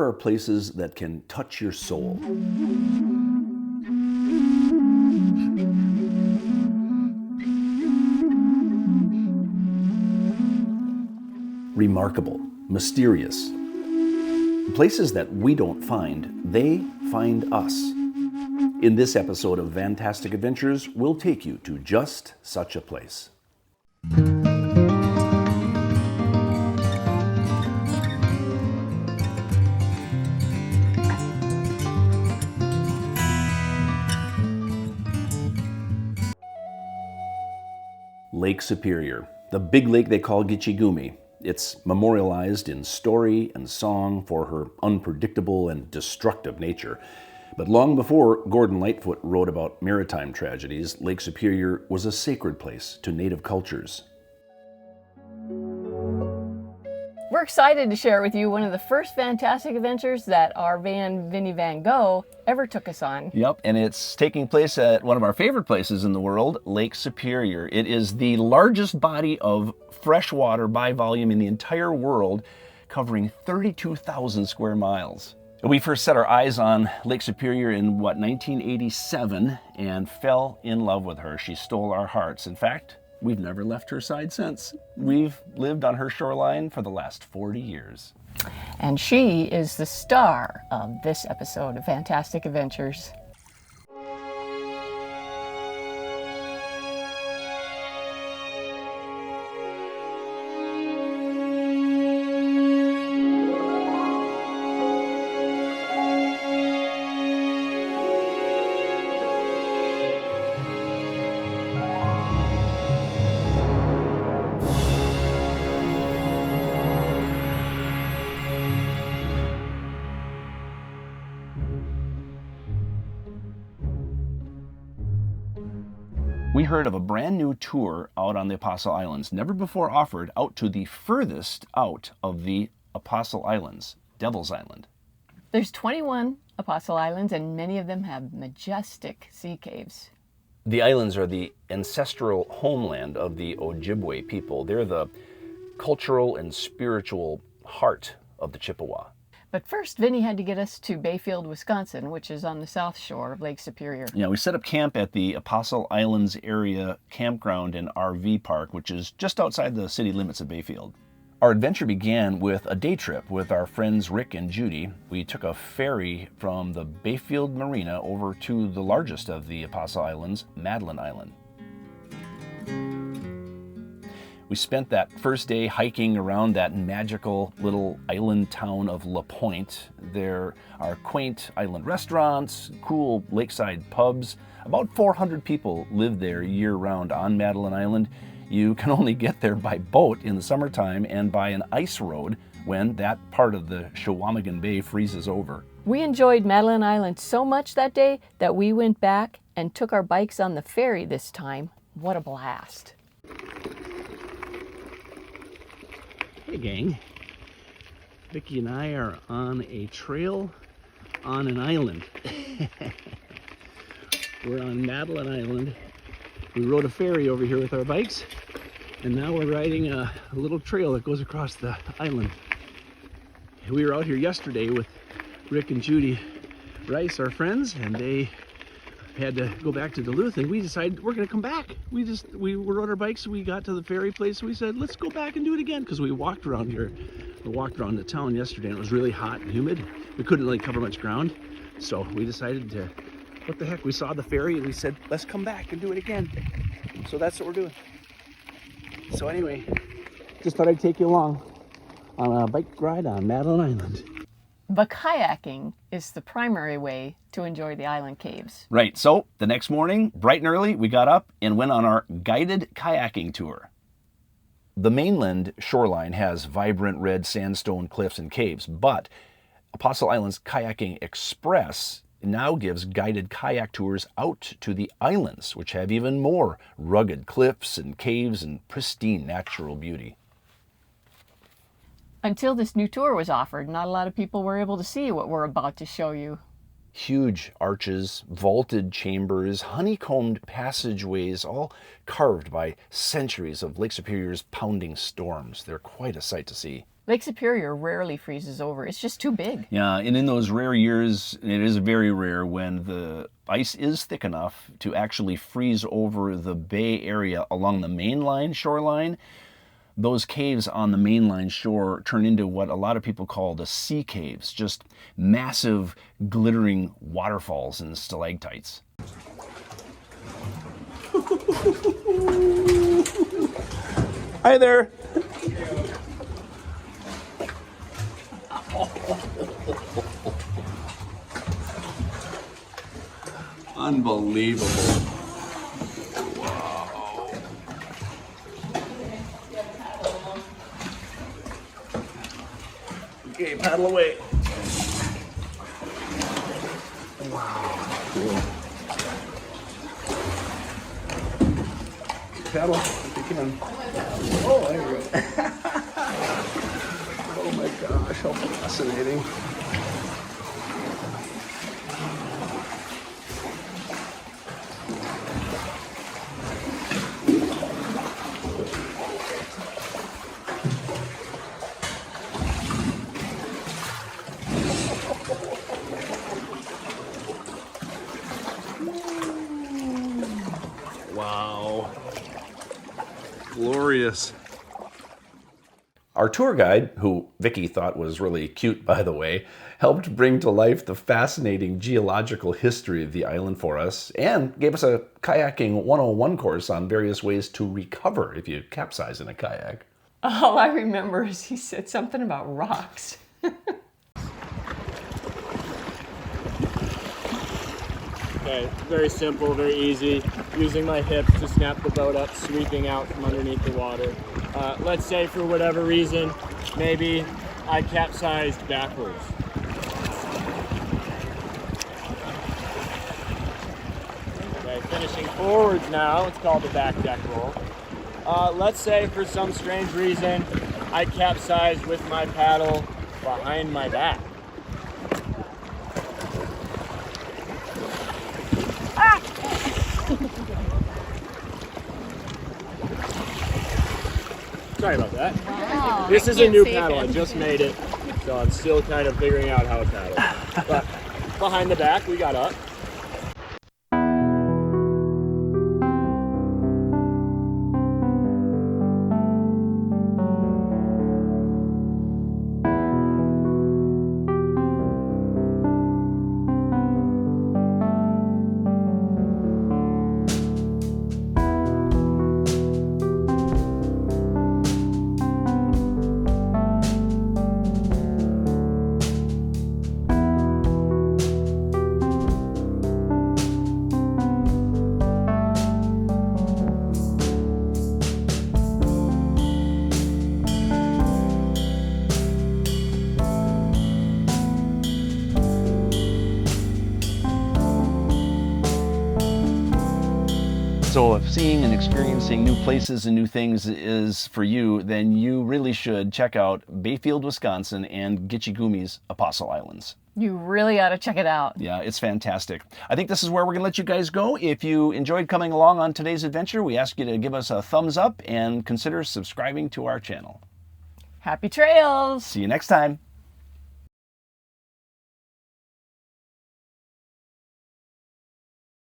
are places that can touch your soul. Remarkable, mysterious. Places that we don't find, they find us. In this episode of Vantastic Adventures, we'll take you to just such a place. Lake Superior, the big lake they call Gitchigumi. It's memorialized in story and song for her unpredictable and destructive nature. But long before Gordon Lightfoot wrote about maritime tragedies, Lake Superior was a sacred place to native cultures. We're excited to share with you one of the first fantastic adventures that our van, Vinny Van Gogh, ever took us on. Yep, and it's taking place at one of our favorite places in the world, Lake Superior. It is the largest body of fresh water by volume in the entire world, covering 32,000 square miles. We first set our eyes on Lake Superior in, 1987, and fell in love with her. She stole our hearts. In fact, we've never left her side since. We've lived on her shoreline for the last 40 years. And she is the star of this episode of Fantastic Adventures. We heard of a brand new tour out on the Apostle Islands, never before offered, out to the furthest out of the Apostle Islands, Devil's Island. There's 21 Apostle Islands, and many of them have majestic sea caves. The islands are the ancestral homeland of the Ojibwe people. They're the cultural and spiritual heart of the Chippewa. But first, Vinny had to get us to Bayfield, Wisconsin, which is on the south shore of Lake Superior. Yeah, we set up camp at the Apostle Islands area campground and RV park, which is just outside the city limits of Bayfield. Our adventure began with a day trip with our friends Rick and Judy. We took a ferry from the Bayfield Marina over to the largest of the Apostle Islands, Madeline Island. We spent that first day hiking around that magical little island town of La Pointe. There are quaint island restaurants, cool lakeside pubs. About 400 people live there year-round on Madeline Island. You can only get there by boat in the summertime and by an ice road when that part of the Chequamegon Bay freezes over. We enjoyed Madeline Island so much that day that we went back and took our bikes on the ferry this time. What a blast. Hey gang, Vicki and I are on a trail on an island. We're on Madeline Island. We rode a ferry over here with our bikes, and now we're riding a little trail that goes across the island. We were out here yesterday with Rick and Judy Rice, our friends, and they had to go back to Duluth, and we decided we're going to come back. We rode our bikes, we got to the ferry place, and we said, let's go back and do it again, because we walked around here. We walked around the town yesterday, and it was really hot and humid. We couldn't really cover much ground, so we decided to, what the heck, we saw the ferry, and we said, let's come back and do it again. So that's what we're doing. So anyway, just thought I'd take you along on a bike ride on Madeline Island. But kayaking is the primary way to enjoy the island caves. Right, so the next morning, bright and early, we got up and went on our guided kayaking tour. The mainland shoreline has vibrant red sandstone cliffs and caves, but Apostle Islands Kayaking Express now gives guided kayak tours out to the islands, which have even more rugged cliffs and caves and pristine natural beauty. Until this new tour was offered, not a lot of people were able to see what we're about to show you. Huge arches, vaulted chambers, honeycombed passageways, all carved by centuries of Lake Superior's pounding storms. They're quite a sight to see. Lake Superior rarely freezes over. It's just too big. Yeah, and in those rare years, it is very rare when the ice is thick enough to actually freeze over the bay area along the mainline shoreline. Those caves on the mainline shore turn into what a lot of people call the sea caves, just massive glittering waterfalls and stalactites. Hi there. Unbelievable. Wow. Okay, paddle away. Wow. Cool. Paddle if you can. Oh, there you go. Oh my gosh, how fascinating. Wow. Glorious. Our tour guide, who Vicky thought was really cute, by the way, helped bring to life the fascinating geological history of the island for us and gave us a kayaking 101 course on various ways to recover if you capsize in a kayak. All I remember is he said something about rocks. Okay, very simple, very easy. Using my hips to snap the boat up, sweeping out from underneath the water. Let's say for whatever reason, maybe I capsized backwards. Okay, finishing forwards now, it's called the back deck roll. Let's say for some strange reason, I capsized with my paddle behind my back. Sorry about that. Wow. This is a new paddle. I just made it, so I'm still kind of figuring out how to paddle. But behind the back, we got up. So if seeing and experiencing new places and new things is for you, then you really should check out Bayfield, Wisconsin and Gitchigumi's Apostle Islands. You really ought to check it out. Yeah, it's fantastic. I think this is where we're going to let you guys go. If you enjoyed coming along on today's adventure, we ask you to give us a thumbs up and consider subscribing to our channel. Happy trails! See you next time.